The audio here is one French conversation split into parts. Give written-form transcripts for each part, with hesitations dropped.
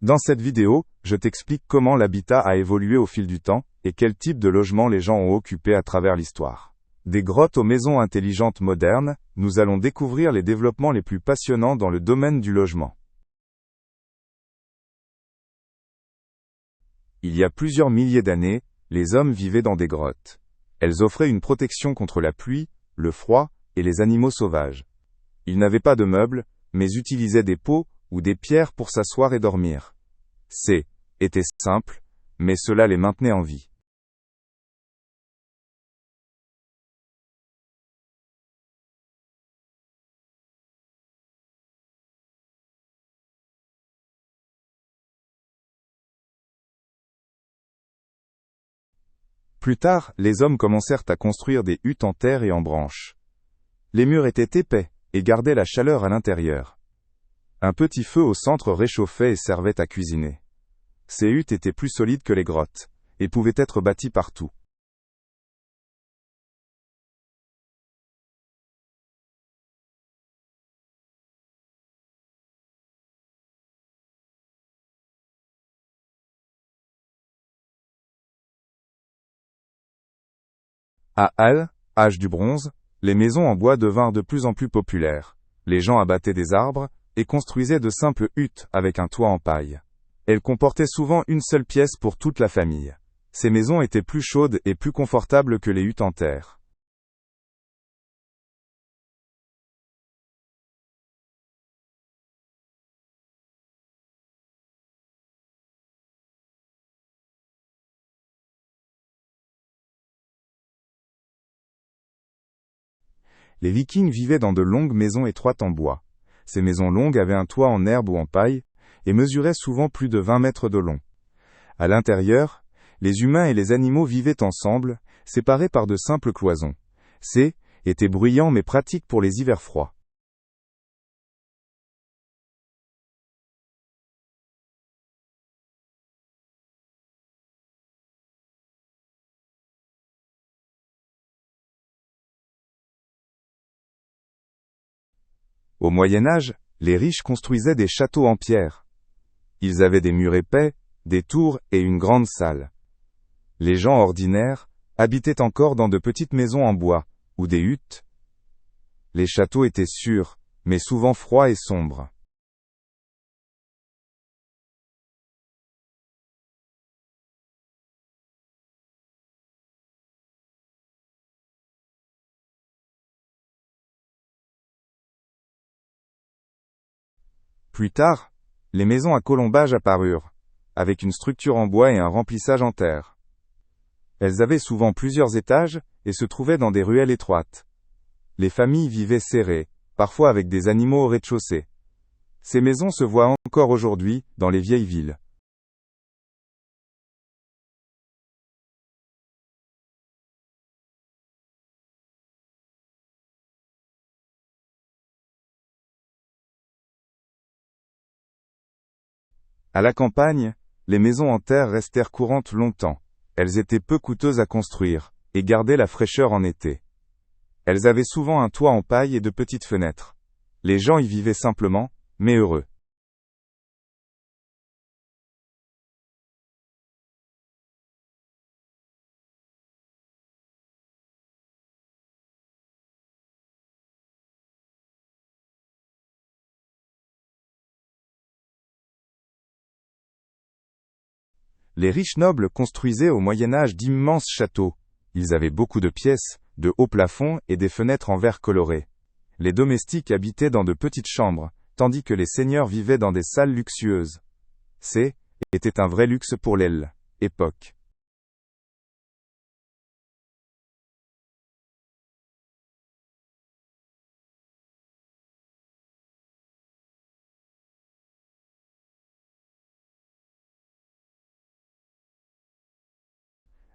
Dans cette vidéo, je t'explique comment l'habitat a évolué au fil du temps, et quel type de logement les gens ont occupé à travers l'histoire. Des grottes aux maisons intelligentes modernes, nous allons découvrir les développements les plus passionnants dans le domaine du logement. Il y a plusieurs milliers d'années, les hommes vivaient dans des grottes. Elles offraient une protection contre la pluie, le froid et les animaux sauvages. Ils n'avaient pas de meubles, mais utilisaient des pots ou des pierres pour s'asseoir et dormir. Était simple, mais cela les maintenait en vie. Plus tard, les hommes commencèrent à construire des huttes en terre et en branches. Les murs étaient épais et gardaient la chaleur à l'intérieur. Un petit feu au centre réchauffait et servait à cuisiner. Ces huttes étaient plus solides que les grottes, et pouvaient être bâties partout. À Halle, âge du bronze, les maisons en bois devinrent de plus en plus populaires. Les gens abattaient des arbres, et construisaient de simples huttes avec un toit en paille. Elles comportaient souvent une seule pièce pour toute la famille. Ces maisons étaient plus chaudes et plus confortables que les huttes en terre. Les Vikings vivaient dans de longues maisons étroites en bois. Ces maisons longues avaient un toit en herbe ou en paille, et mesuraient souvent plus de 20 mètres de long. À l'intérieur, les humains et les animaux vivaient ensemble, séparés par de simples cloisons. Était bruyant mais pratique pour les hivers froids. Au Moyen Âge, les riches construisaient des châteaux en pierre. Ils avaient des murs épais, des tours et une grande salle. Les gens ordinaires habitaient encore dans de petites maisons en bois, ou des huttes. Les châteaux étaient sûrs, mais souvent froids et sombres. Plus tard, les maisons à colombage apparurent, avec une structure en bois et un remplissage en terre. Elles avaient souvent plusieurs étages, et se trouvaient dans des ruelles étroites. Les familles vivaient serrées, parfois avec des animaux au rez-de-chaussée. Ces maisons se voient encore aujourd'hui, dans les vieilles villes. À la campagne, les maisons en terre restèrent courantes longtemps. Elles étaient peu coûteuses à construire, et gardaient la fraîcheur en été. Elles avaient souvent un toit en paille et de petites fenêtres. Les gens y vivaient simplement, mais heureux. Les riches nobles construisaient au Moyen Âge d'immenses châteaux. Ils avaient beaucoup de pièces, de hauts plafonds et des fenêtres en verre coloré. Les domestiques habitaient dans de petites chambres, tandis que les seigneurs vivaient dans des salles luxueuses. Était un vrai luxe pour l'époque.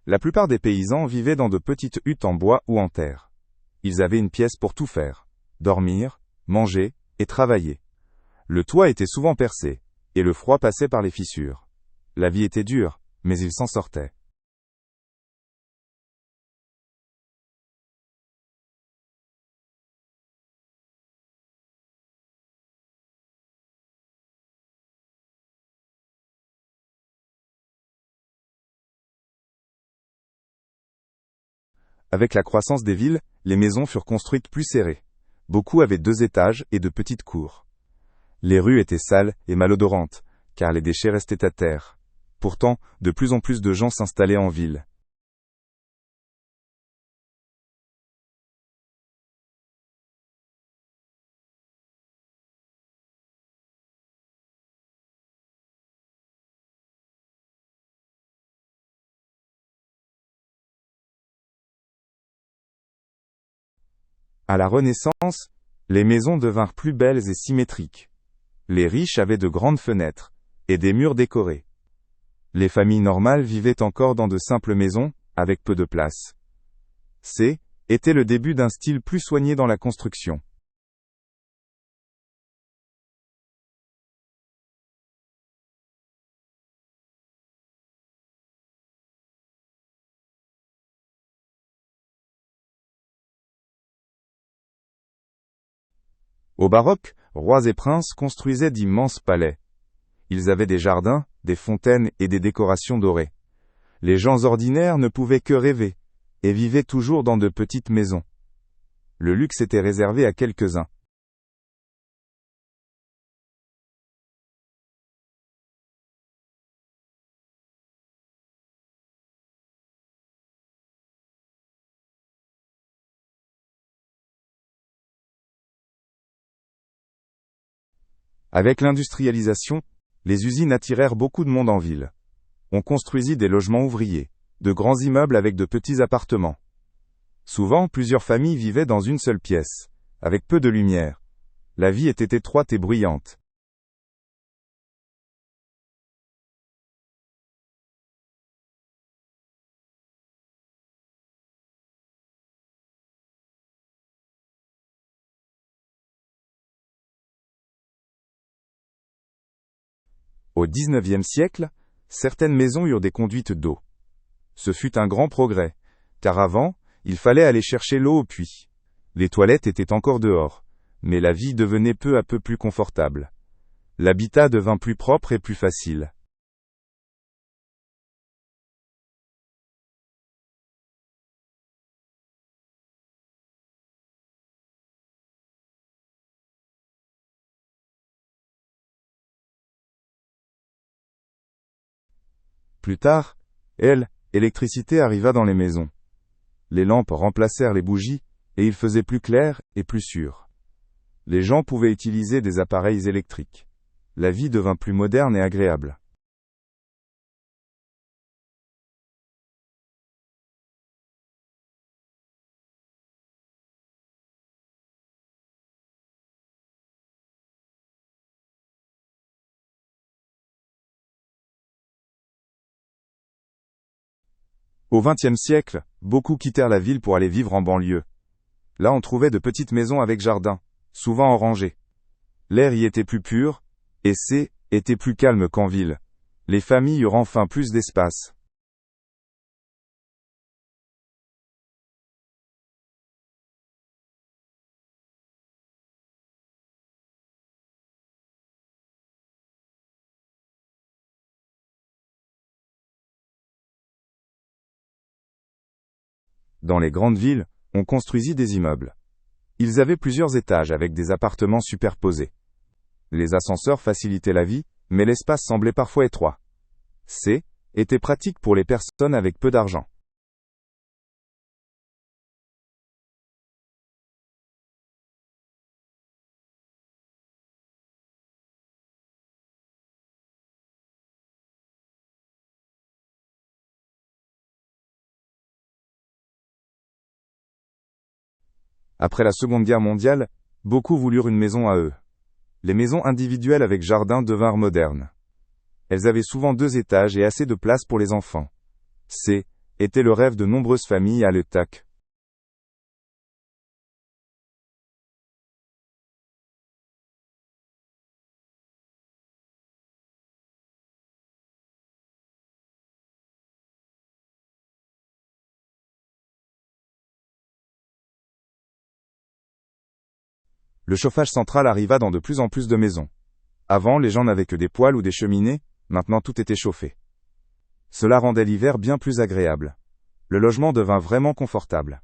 La plupart des paysans vivaient dans de petites huttes en bois ou en terre. Ils avaient une pièce pour tout faire: dormir, manger et travailler. Le toit était souvent percé, et le froid passait par les fissures. La vie était dure, mais ils s'en sortaient. Avec la croissance des villes, les maisons furent construites plus serrées. Beaucoup avaient 2 étages et de petites cours. Les rues étaient sales et malodorantes, car les déchets restaient à terre. Pourtant, de plus en plus de gens s'installaient en ville. À la Renaissance, les maisons devinrent plus belles et symétriques. Les riches avaient de grandes fenêtres et des murs décorés. Les familles normales vivaient encore dans de simples maisons, avec peu de place. Était le début d'un style plus soigné dans la construction. Au baroque, rois et princes construisaient d'immenses palais. Ils avaient des jardins, des fontaines et des décorations dorées. Les gens ordinaires ne pouvaient que rêver, et vivaient toujours dans de petites maisons. Le luxe était réservé à quelques-uns. Avec l'industrialisation, les usines attirèrent beaucoup de monde en ville. On construisit des logements ouvriers, de grands immeubles avec de petits appartements. Souvent, plusieurs familles vivaient dans une seule pièce, avec peu de lumière. La vie était étroite et bruyante. Au XIXe siècle, certaines maisons eurent des conduites d'eau. Ce fut un grand progrès, car avant, il fallait aller chercher l'eau au puits. Les toilettes étaient encore dehors, mais la vie devenait peu à peu plus confortable. L'habitat devint plus propre et plus facile. Plus tard, l'électricité arriva dans les maisons. Les lampes remplacèrent les bougies, et il faisait plus clair et plus sûr. Les gens pouvaient utiliser des appareils électriques. La vie devint plus moderne et agréable. Au XXe siècle, beaucoup quittèrent la ville pour aller vivre en banlieue. Là on trouvait de petites maisons avec jardin, souvent en rangées. L'air y était plus pur, et était plus calme qu'en ville. Les familles eurent enfin plus d'espace. Dans les grandes villes, on construisit des immeubles. Ils avaient plusieurs étages avec des appartements superposés. Les ascenseurs facilitaient la vie, mais l'espace semblait parfois étroit. Était pratique pour les personnes avec peu d'argent. Après la Seconde Guerre mondiale, beaucoup voulurent une maison à eux. Les maisons individuelles avec jardin devinrent modernes. Elles avaient souvent 2 étages et assez de place pour les enfants. Était le rêve de nombreuses familles à l'époque. Le chauffage central arriva dans de plus en plus de maisons. Avant, les gens n'avaient que des poêles ou des cheminées, maintenant tout était chauffé. Cela rendait l'hiver bien plus agréable. le logement devint vraiment confortable.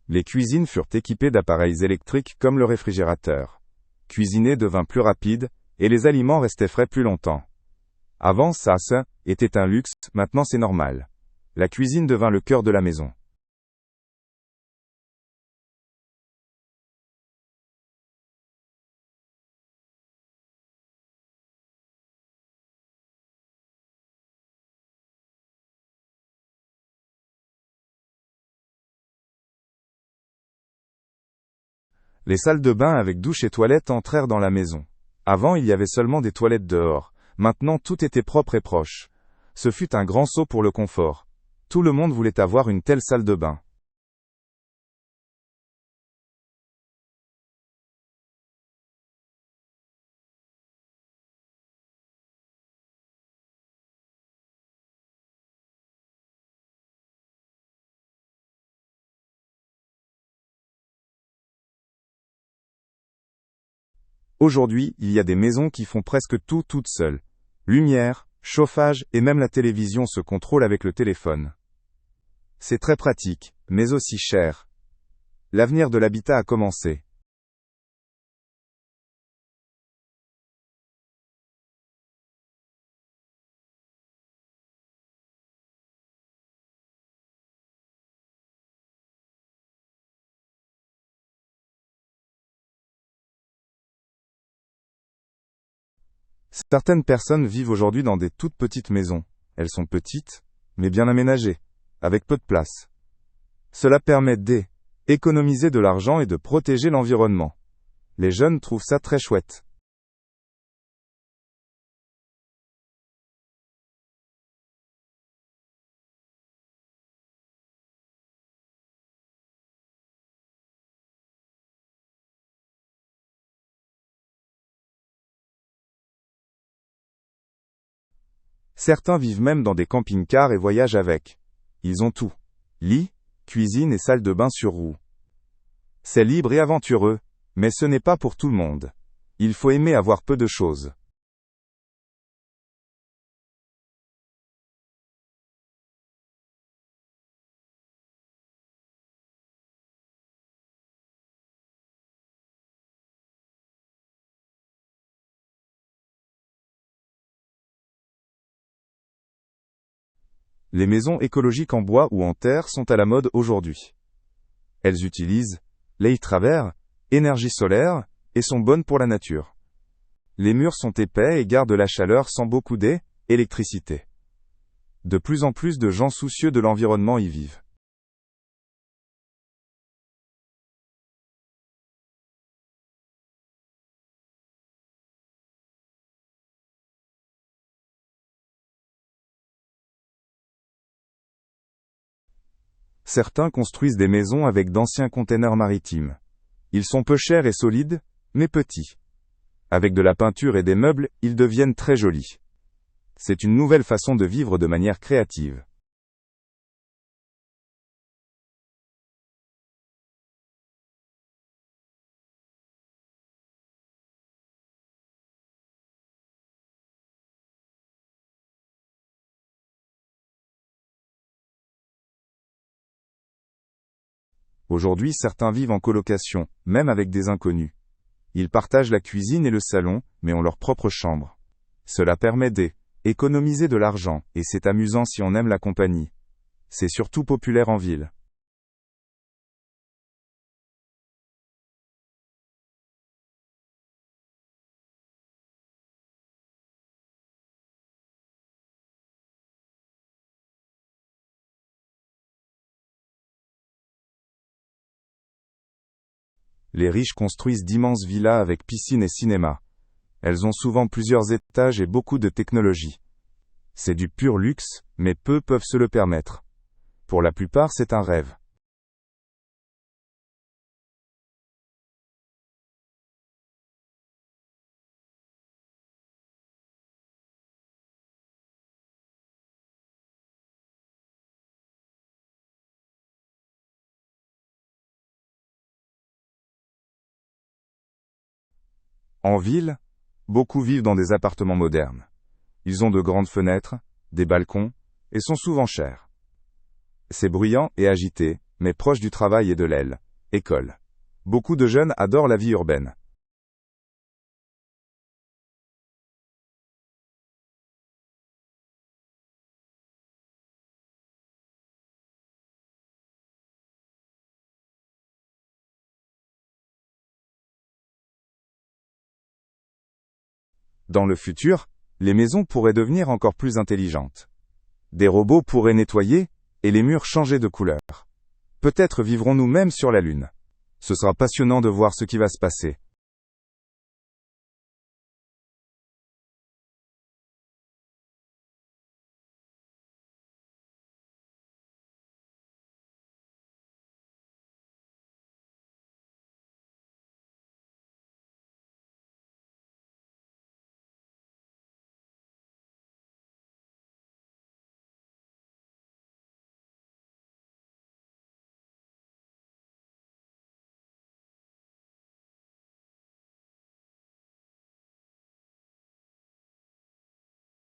Les cuisines furent équipées d'appareils électriques comme le réfrigérateur. Cuisiner devint plus rapide, et les aliments restaient frais plus longtemps. Avant, ça était un luxe, maintenant c'est normal. La cuisine devint le cœur de la maison. Les salles de bain avec douche et toilettes entrèrent dans la maison. Avant, il y avait seulement des toilettes dehors. Maintenant, tout était propre et proche. Ce fut un grand saut pour le confort. Tout le monde voulait avoir une telle salle de bain. Aujourd'hui, il y a des maisons qui font presque tout toutes seules. Lumière, chauffage et même la télévision se contrôlent avec le téléphone. C'est très pratique, mais aussi cher. L'avenir de l'habitat a commencé. Certaines personnes vivent aujourd'hui dans des toutes petites maisons. Elles sont petites, mais bien aménagées, avec peu de place. Cela permet d'économiser de l'argent et de protéger l'environnement. Les jeunes trouvent ça très chouette. Certains vivent même dans des camping-cars et voyagent avec. Ils ont tout. Lit, cuisine et salle de bain sur roue. C'est libre et aventureux, mais ce n'est pas pour tout le monde. Il faut aimer avoir peu de choses. Les maisons écologiques en bois ou en terre sont à la mode aujourd'hui. Elles utilisent les travers, énergie solaire, et sont bonnes pour la nature. Les murs sont épais et gardent la chaleur sans beaucoup d'électricité. De plus en plus de gens soucieux de l'environnement y vivent. Certains construisent des maisons avec d'anciens containers maritimes. Ils sont peu chers et solides, mais petits. Avec de la peinture et des meubles, ils deviennent très jolis. C'est une nouvelle façon de vivre de manière créative. Aujourd'hui, certains vivent en colocation, même avec des inconnus. Ils partagent la cuisine et le salon, mais ont leur propre chambre. Cela permet d'économiser de l'argent, et c'est amusant si on aime la compagnie. C'est surtout populaire en ville. Les riches construisent d'immenses villas avec piscine et cinéma. Elles ont souvent plusieurs étages et beaucoup de technologie. C'est du pur luxe, mais peu peuvent se le permettre. Pour la plupart, c'est un rêve. En ville, beaucoup vivent dans des appartements modernes. Ils ont de grandes fenêtres, des balcons, et sont souvent chers. C'est bruyant et agité, mais proche du travail et de l'aile. École. Beaucoup de jeunes adorent la vie urbaine. Dans le futur, les maisons pourraient devenir encore plus intelligentes. Des robots pourraient nettoyer, et les murs changer de couleur. Peut-être vivrons-nous même sur la Lune. Ce sera passionnant de voir ce qui va se passer.